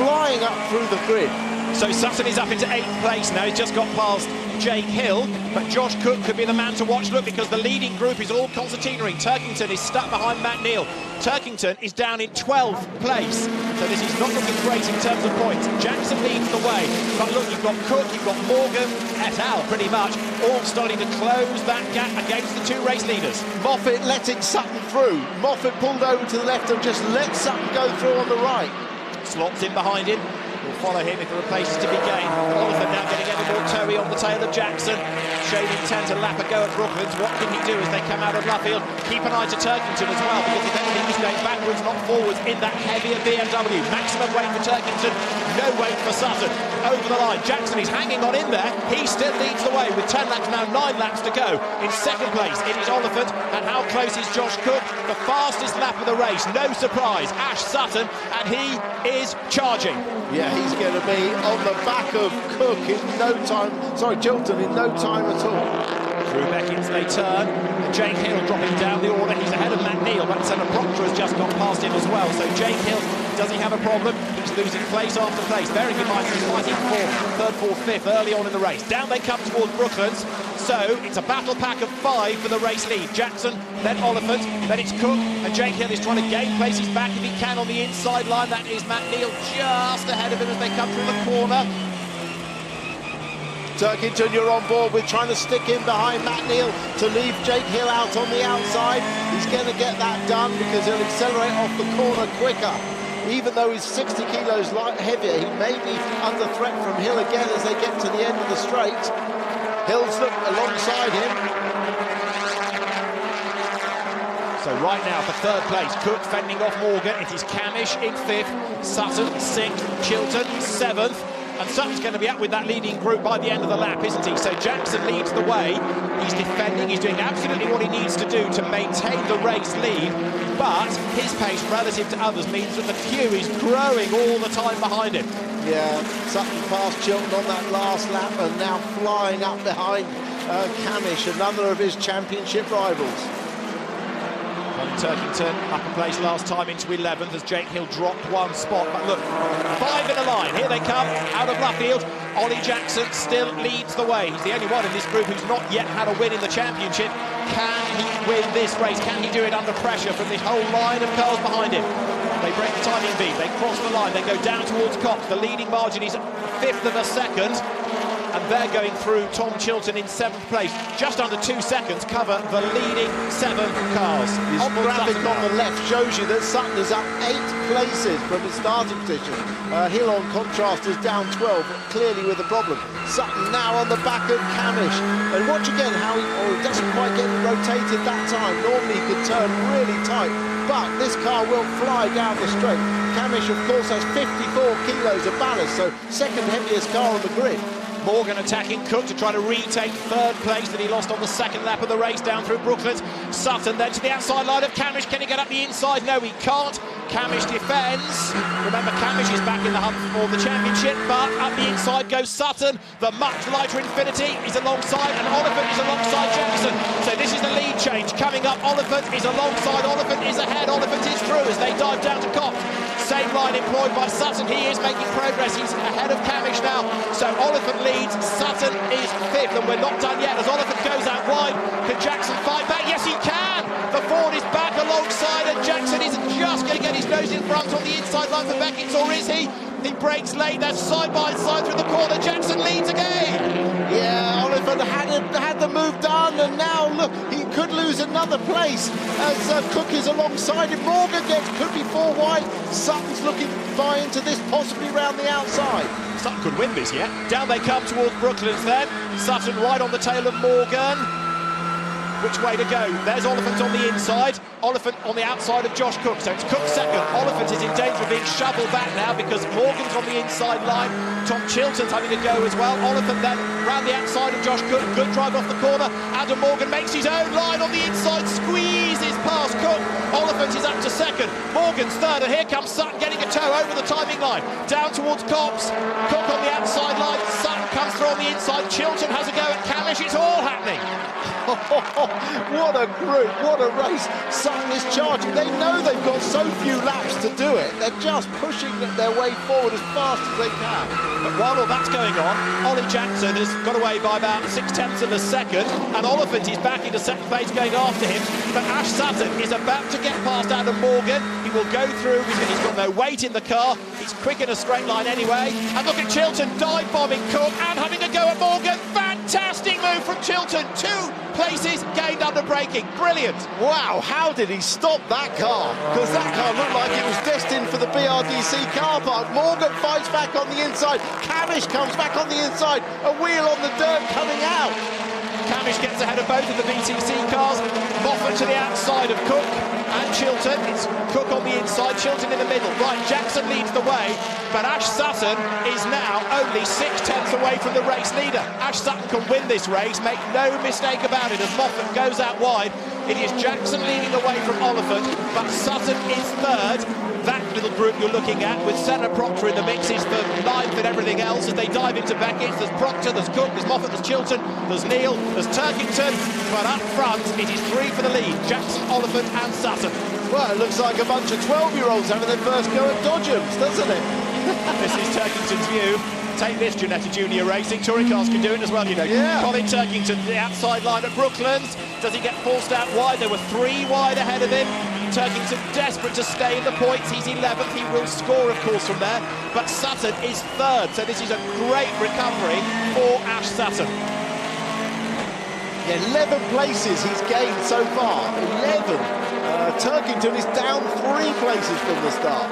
flying up through the grid. So Sutton is up into 8th place now. He's just got past Jake Hill, but Josh Cook could be the man to watch. Look, because the leading group is all concertinaing. Turkington is stuck behind Matt Neal. Turkington is down in 12th place, so this is not looking great in terms of points. Jackson leads the way, but look, you've got Cook, you've got Morgan, et al, pretty much, all starting to close that gap against the two race leaders. Moffat letting Sutton through. Moffat pulled over to the left and just let Sutton go through on the right. Slots in behind him. Will follow him if there are places to be gained. Oliver now getting ever more toey on the tail of Jackson. Showing intent to lap a go at Brooklands. What can he do as they come out of Luffield? Keep an eye to Turkington as well, because if anything, he's going backwards, not forwards in that heavier BMW. Maximum weight for Turkington, no weight for Sutton. Over the line, Jackson is hanging on in there. He still leads the way with 10 laps now, 9 laps to go. In second place, it is Oliphant, and how close is Josh Cook? The fastest lap of the race, no surprise, Ash Sutton, and he is charging. Yeah, he's going to be on the back of Cook in no time. Sorry, Chilton in no time at all. Through Beckins they turn, and Jake Hill dropping down the order. He's ahead of Matt Neal, but Senna Proctor has just gone past him as well. So Jake Hill, does he have a problem? He's losing place after place. Bearing in mind he's fighting for third, fourth, fifth early on in the race. Down they come towards Brooklands. So it's a battle pack of 5 for the race lead. Jackson, then Oliphant, then it's Cook, and Jake Hill is trying to gain places back if he can on the inside line. That is Matt Neal just ahead of him as they come through the corner. Turkington, you're on board with trying to stick in behind Matt Neal to leave Jake Hill out on the outside. He's going to get that done because he'll accelerate off the corner quicker. Even though he's 60 kilos heavier, he may be under threat from Hill again as they get to the end of the straight. Hill's look alongside him. So right now for third place, Cook fending off Morgan. It is Camish in 5th, Sutton 6th, Chilton 7th. And Sutton's going to be up with that leading group by the end of the lap, isn't he? So Jackson leads the way. He's defending. He's doing absolutely what he needs to do to maintain the race lead. But his pace relative to others means that the queue is growing all the time behind him. Yeah, Sutton passed Chilton on that last lap and now flying up behind Camish, another of his championship rivals. Turkington up a place last time into 11th as Jake Hill dropped 1 spot. But look, 5 in a line. Here they come out of Luffield. Ollie Jackson still leads the way. He's the only one in this group who's not yet had a win in the championship. Can he win this race? Can he do it under pressure from this whole line of cars behind him? They break the timing beat. They cross the line. They go down towards Cox. The leading margin is 1/5 of a second. And they're going through Tom Chilton in 7th place. Just under 2 seconds cover the leading 7 cars. This graphic on the left shows you that Sutton is up 8 places from his starting position. Hill, on contrast, is down 12, clearly with a problem. Sutton now on the back of Camish. And watch again how he doesn't quite get rotated that time. Normally he could turn really tight, but this car will fly down the straight. Camish, of course, has 54 kilos of ballast, so second heaviest car on the grid. Morgan attacking Cook to try to retake 3rd place that he lost on the 2nd lap of the race down through Brooklands. Sutton then to the outside line of Camish. Can he get up the inside? No, he can't. Camish defends. Remember, Camish is back in the hunt for the championship, but up the inside goes Sutton. The much lighter Infinity is alongside, and Oliphant is alongside Jefferson. So this is the lead change. Coming up, Oliphant is alongside, Oliphant is ahead, Oliphant is through as they dive down to Cox. Same line employed by Sutton. He is making progress. He's ahead of Camish now. So Oliphant leads. Sutton is 5th, and we're not done yet as Oliphant goes out wide. Can Jackson fight back? Yes, he can. The Ford is back alongside, and Jackson isn't just going to get his nose in front on the inside line for Beckett, or is he? He breaks late. That's side by side through the corner. Jackson leads again. Yeah, Oliphant had the move done, and now look, he could lose another place as Cook is alongside him. Morgan could be 4 wide. Sutton's looking far into this, possibly round the outside. Sutton could win this, yeah? Down they come towards Brooklands then. Sutton right on the tail of Morgan. Which way to go? There's Oliphant on the inside. Oliphant on the outside of Josh Cook. So it's Cook 2nd. Oliphant is in danger of being shoveled back now because Morgan's on the inside line. Tom Chilton's having to go as well. Oliphant then round the outside of Josh Cook. Good drive off the corner. Adam Morgan makes his own line on the inside. Squeezes past Cook. Oliphant is up to 2nd. Morgan's 3rd. And here comes Sutton getting a toe over the timing line. Down towards Cox. Cook on the outside line. Sutton comes through on the inside. Chilton has a go at Camish. It's all happening. What a group, what a race. Sutton is charging. They know they've got so few laps to do it. They're just pushing their way forward as fast as they can. But while all that's going on, Ollie Jackson has got away by about 0.6 of a second, and Oliphant is back into second place going after him. But Ash Sutton is about to get past Adam Morgan. He will go through because he's got no weight in the car. He's quick in a straight line anyway. And look at Chilton dive-bombing Cook and having a go at Morgan. Fantastic move from Chilton. 2 places gained under braking. Brilliant. Wow, how did he stop that car? Because that car looked like it was destined for the BRDC car park. Morgan fights back on the inside. Camish comes back on the inside. A wheel on the dirt coming out. Camish gets ahead of both of the BTC cars. Moffat to the outside of Cook and Chilton. It's Cook on the inside, Chilton in the middle. Right, Jackson leads the way, but Ash Sutton is now only 0.6 away from the race leader. Ash Sutton can win this race, make no mistake about it, as Moffat goes out wide. It is Jackson leading the way from Oliphant, but Sutton is third. That little group you're looking at, with Senna Proctor in the mix, is for 9th and everything else as they dive into Beckett's. There's Proctor, there's Cook, there's Moffat, there's Chilton, there's Neal, there's Turkington, but up front it is 3 for the lead: Jackson, Oliphant and Sutton. Well, it looks like a bunch of 12-year-olds having their first go at Dodgems, doesn't it? This is Turkington's view. Take this, Janetta Junior Racing. Touring cars can do it as well, you know. Yeah. Colin Turkington, the outside line at Brooklands. Does he get forced out wide? There were 3 wide ahead of him. Turkington desperate to stay in the points. He's 11th. He will score, of course, from there. But Sutton is third. So this is a great recovery for Ash Sutton. Yeah, 11 places he's gained so far. 11. Turkington is down 3 places from the start.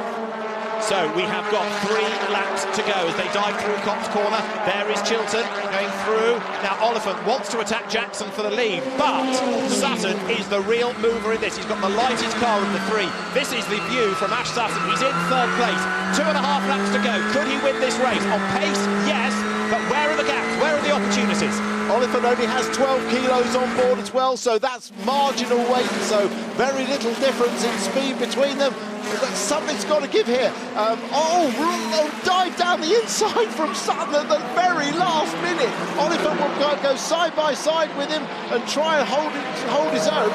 So we have got 3 laps to go as they dive through Cops Corner. There is Chilton going through. Now Oliphant wants to attack Jackson for the lead, but Sutton is the real mover in this. He's got the lightest car of the 3. This is the view from Ash Sutton. He's in 3rd place. 2.5 laps to go. Could he win this race? On pace, yes, but where are the gaps? Where are the opportunities? Oliphant only has 12 kilos on board as well, so that's marginal weight, so very little difference in speed between them. Something's got to give here. Dive down the inside from Sutton at the very last minute. Oliphant will go side by side with him and try and hold his own.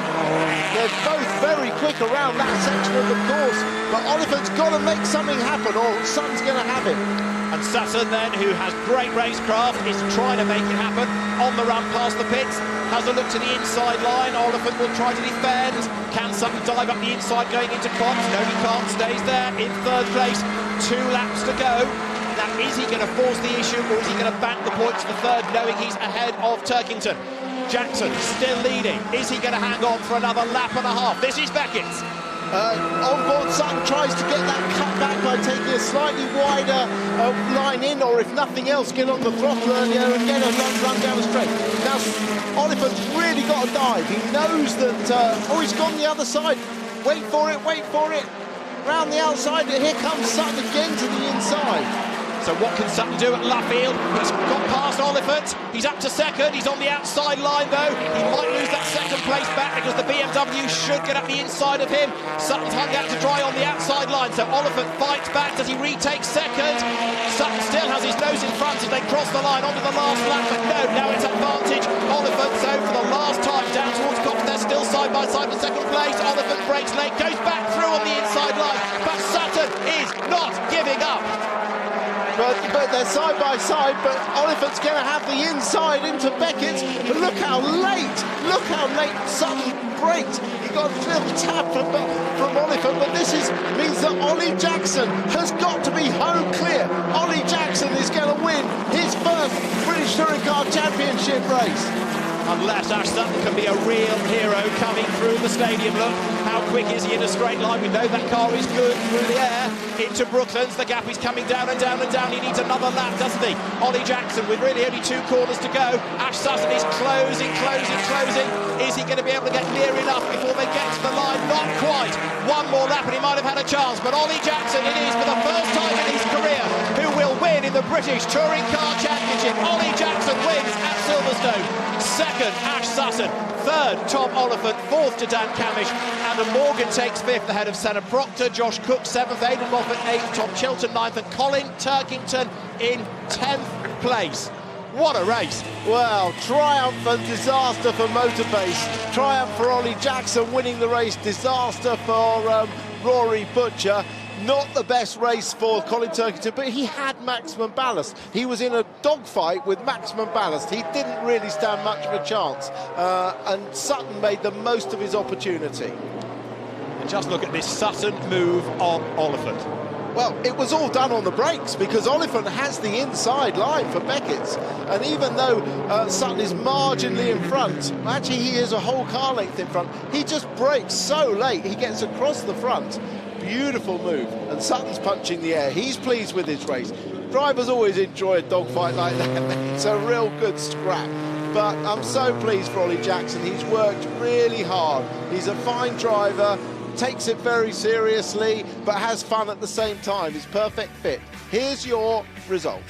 They're both very quick around that section of the course, but Oliphant's got to make something happen or Sutton's going to have it. And Sutton then, who has great racecraft, is trying to make it happen. On the run past the pits, has a look to the inside line. Oliphant will try to defend. Can Sutton dive up the inside going into Cops? No, he can't. Stays there in 3rd place. 2 laps to go. Now, is he going to force the issue, or is he going to bank the points for 3rd, knowing he's ahead of Turkington? Jackson still leading. Is he going to hang on for another lap and a half? This is Beckett's. On board, Sutton tries to get that cut back by taking a slightly wider line in, or if nothing else, get on the throttle earlier and get a run down the straight. Now, Oliphant's really got to dive. He knows that, he's gone the other side. Wait for it, wait for it. Round the outside, and here comes Sutton again to the inside. So what can Sutton do at Luffield? He's got past Oliphant. He's up to 2nd. He's on the outside line, though. He might lose that 2nd place back because the BMW should get up the inside of him. Sutton's hung out to dry on the outside line, so Oliphant fights back. Does he retake 2nd? Sutton still has his nose in front as they cross the line onto the last lap, but no, now it's advantage. Oliphant, so for the last time, down towards Cops, they're still side by side for 2nd place. Oliphant breaks late, goes back through on the inside line, but Sutton is not giving up. But they're side by side, but Oliphant's going to have the inside into Beckett's. But look how late Sutton braked. He got a little tap from Oliphant, but this means that Ollie Jackson has got to be home clear. Ollie Jackson is going to win his 1st British Touring Car Championship race. Unless Ash Sutton can be a real hero coming through the stadium. Look, how quick is he in a straight line? We know that car is good through the air. Into Brooklands, the gap is coming down and down and down. He needs another lap, doesn't he? Ollie Jackson with really only 2 corners to go. Ash Sutton is closing. Is he going to be able to get near enough before they get to the line? Not quite. 1 more lap and he might have had a chance. But Ollie Jackson, it is for the first time in his career, who will win in the British Touring Car Championship. Ollie Jackson wins at Silverstone. 2nd, Ash Sutton. 3rd, Tom Oliphant. 4th to Dan Camish. Adam Morgan takes 5th ahead of Senna Proctor. Josh Cook 7th. Aidan Moffat 8th. Tom Chilton 9th. And Colin Turkington in 10th place. What a race. Well, triumph and disaster for Motorbase. Triumph for Ollie Jackson winning the race. Disaster for Rory Butcher. Not the best race for Colin Turkington, but he had maximum ballast. He was in a dogfight with maximum ballast. He didn't really stand much of a chance. And Sutton made the most of his opportunity. And just look at this Sutton move on Oliphant. Well, it was all done on the brakes because Oliphant has the inside line for Beckett's. And even though Sutton is marginally in front, actually he is a whole car length in front, he just brakes so late, he gets across the front. Beautiful move. And Sutton's punching the air. He's pleased with his race. Drivers always enjoy a dogfight like that. It's a real good scrap. But I'm so pleased for Ollie Jackson. He's worked really hard. He's a fine driver. Takes it very seriously, but has fun at the same time. He's perfect fit. Here's your result.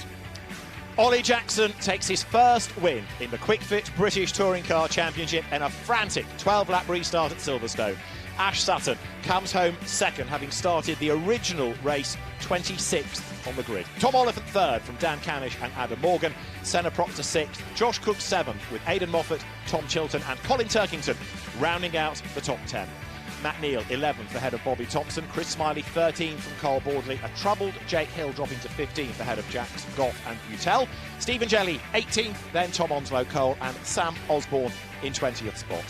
Ollie Jackson takes his first win in the Quick Fit British Touring Car Championship in a frantic 12-lap restart at Silverstone. Ash Sutton comes home second, having started the original race 26th on the grid. Tom Oliphant third from Dan Camish and Adam Morgan. Senna Proctor sixth. Josh Cook seventh with Aidan Moffat, Tom Chilton and Colin Turkington rounding out the top 10. Matt Neal 11th ahead of Bobby Thompson. Chris Smiley 13th from Carl Bordley. A troubled Jake Hill dropping to 15th ahead of Jax, Goff and Butel. Stephen Jelly 18th, then Tom Onslow Cole and Sam Osborne in 20th spot.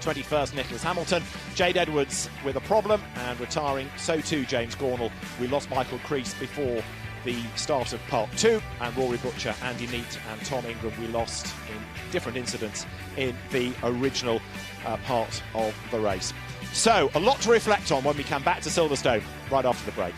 21st Nicholas Hamilton. Jade Edwards with a problem and retiring, so too James Gornall. We lost Michael Crease before the start of part 2, and Rory Butcher, Andy Neat and Tom Ingram we lost in different incidents in the original part of the race. So, a lot to reflect on when we come back to Silverstone right after the break.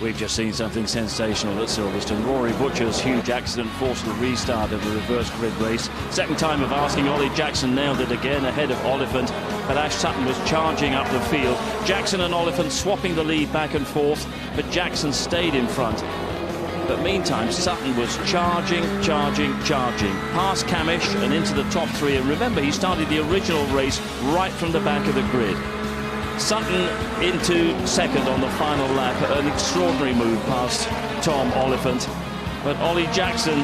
We've just seen something sensational at Silverstone. Rory Butcher's huge accident forced the restart of the reverse grid race. Second time of asking, Ollie Jackson nailed it again ahead of Oliphant, but Ash Sutton was charging up the field. Jackson and Oliphant swapping the lead back and forth, but Jackson stayed in front. But meantime, Sutton was charging, past Camish and into the top 3. And remember, he started the original race right from the back of the grid. Sutton into second on the final lap, an extraordinary move past Tom Oliphant, but Ollie Jackson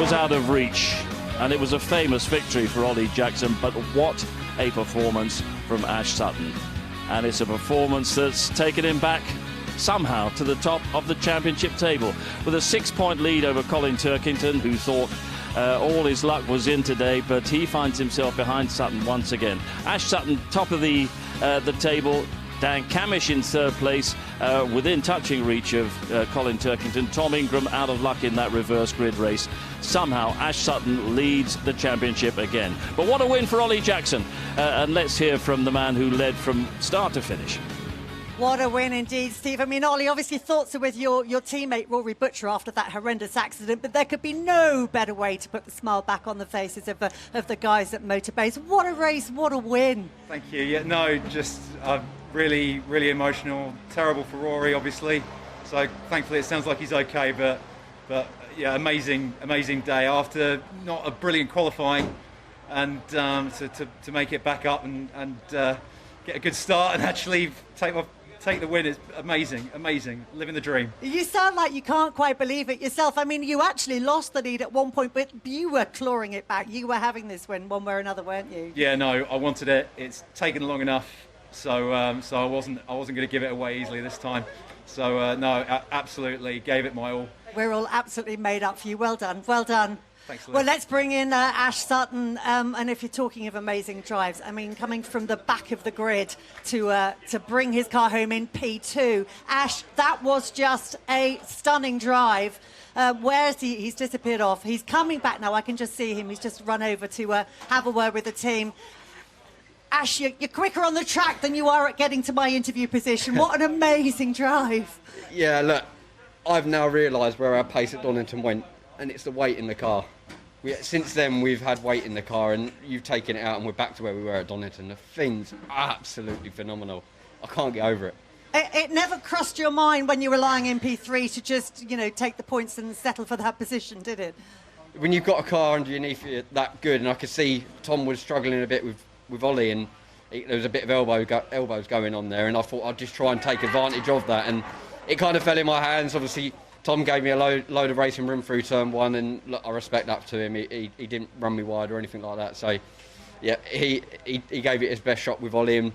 was out of reach, and it was a famous victory for Ollie Jackson. But what a performance from Ash Sutton, and it's a performance that's taken him back somehow to the top of the championship table with a 6-point lead over Colin Turkington, who thought all his luck was in today, but he finds himself behind Sutton once again. Ash Sutton top of the table, Dan Camish in third place, within touching reach of Colin Turkington. Tom Ingram out of luck in that reverse grid race. Somehow Ash Sutton leads the championship again. But what a win for Ollie Jackson, and let's hear from the man who led from start to finish. What a win indeed, Steve. I mean, Ollie, obviously thoughts are with your teammate Rory Butcher after that horrendous accident, but there could be no better way to put the smile back on the faces of the guys at Motorbase. What a race, what a win. Thank you. Yeah, no, just really, really emotional. Terrible for Rory, obviously. So thankfully it sounds like he's okay, but yeah, amazing day after not a brilliant qualifying, and to make it back up and get a good start and actually take the win is amazing, living the dream. You sound like you can't quite believe it yourself. I mean, you actually lost the lead at one point, but you were clawing it back. You were having this win one way or another, weren't you? Yeah, no, I wanted it. It's taken long enough, so I wasn't going to give it away easily this time. So no, absolutely gave it my all. We're all absolutely made up for you. Well done, well done. Thanks, Liz. Well, let's bring in Ash Sutton. And if you're talking of amazing drives, I mean, coming from the back of the grid to bring his car home in P2. Ash, that was just a stunning drive. Where's he? He's disappeared off. He's coming back now. I can just see him. He's just run over to have a word with the team. Ash, you're quicker on the track than you are at getting to my interview position. What an amazing drive. Yeah, look, I've now realised where our pace at Donington went, and it's the weight in the car. Since then, we've had weight in the car, and you've taken it out, and we're back to where we were at Donington. The thing's absolutely phenomenal. I can't get over it. It never crossed your mind when you were lying in P3 to just, take the points and settle for that position, did it? when you've got a car underneath you that good, and I could see Tom was struggling a bit with Ollie, and there was a bit of elbows going on there, and I thought I'd just try and take advantage of that, and it kind of fell in my hands. Obviously, Tom gave me a load of racing room through turn one, and look, I respect that to him. He didn't run me wide or anything like that. So, yeah, he gave it his best shot with Ollie, and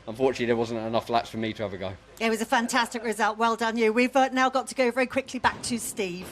unfortunately there wasn't enough laps for me to have a go. It was a fantastic result. Well done, you. We've now got to go very quickly back to Steve.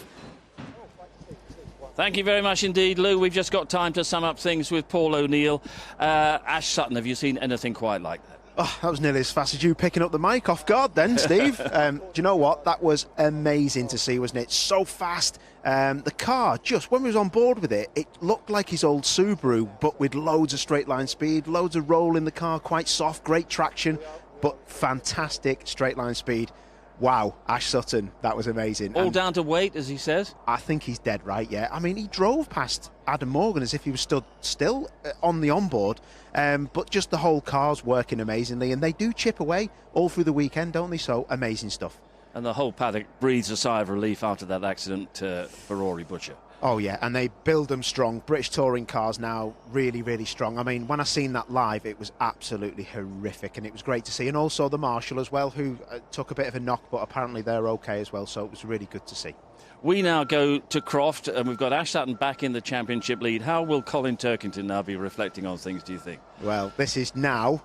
Thank you very much indeed, Lou. We've just got time to sum up things with Paul O'Neill. Ash Sutton, have you seen anything quite like that? Oh, that was nearly as fast as you picking up the mic off guard then, Steve. Do you know what? That was amazing to see, wasn't it? So fast. The car, just when we was on board with it, it looked like his old Subaru, but with loads of straight line speed, loads of roll in the car, quite soft, great traction, but fantastic straight line speed. Wow, Ash Sutton, that was amazing. All down to weight, as he says? I think he's dead right, yeah. I mean, he drove past Adam Morgan as if he was stood still on the onboard, but just the whole car's working amazingly, and they do chip away all through the weekend, don't they? So, amazing stuff. And the whole paddock breathes a sigh of relief after that accident for Rory Butcher. Oh, yeah, and they build them strong. British touring cars now really, really strong. I mean, when I seen that live, it was absolutely horrific, and it was great to see. And also the Marshall as well, who took a bit of a knock, but apparently they're OK as well, so it was really good to see. We now go to Croft, and we've got Ash Sutton back in the championship lead. How will Colin Turkington now be reflecting on things, do you think? Well, this is now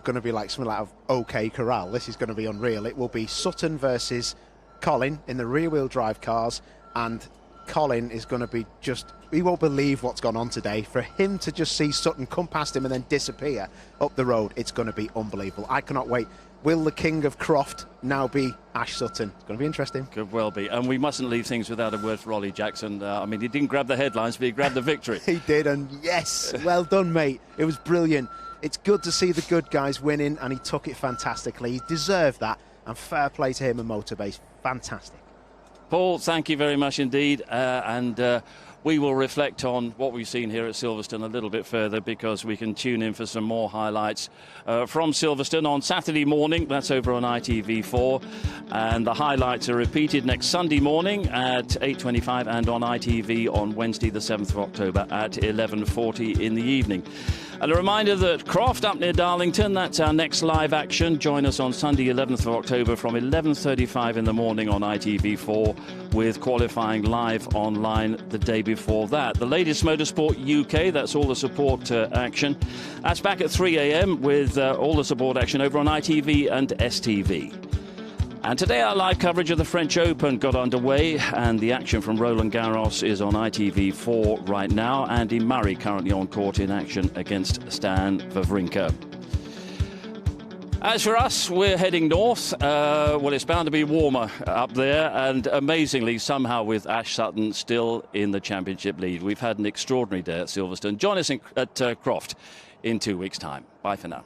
going to be like something like OK Corral. This is going to be unreal. It will be Sutton versus Colin in the rear-wheel drive cars, and Colin is going to be he won't believe what's gone on today. For him to just see Sutton come past him and then disappear up the road, it's going to be unbelievable. I cannot wait. Will the king of Croft now be Ash Sutton? It's going to be interesting. Could well be. And we mustn't leave things without a word for Ollie Jackson. I mean, he didn't grab the headlines, but he grabbed the victory. He did, and yes, well done, mate. It was brilliant. It's good to see the good guys winning, and he took it fantastically. He deserved that, and fair play to him and Motorbase. Fantastic. Paul, thank you very much indeed, and we will reflect on what we've seen here at Silverstone a little bit further, because we can tune in for some more highlights from Silverstone on Saturday morning. That's over on ITV4, and the highlights are repeated next Sunday morning at 8:25 and on ITV on Wednesday the 7th of October at 11:40 in the evening. And a reminder that Croft up near Darlington, that's our next live action. Join us on Sunday 11th of October from 11:35 in the morning on ITV4, with qualifying live online the day before that. The latest Motorsport UK, that's all the support action. That's back at 3 a.m. with all the support action over on ITV and STV. And today our live coverage of the French Open got underway, and the action from Roland Garros is on ITV4 right now. Andy Murray currently on court in action against Stan Wawrinka. As for us, we're heading north. Well, it's bound to be warmer up there, and amazingly, somehow with Ash Sutton still in the championship lead. We've had an extraordinary day at Silverstone. Join us at Croft in 2 weeks' time. Bye for now.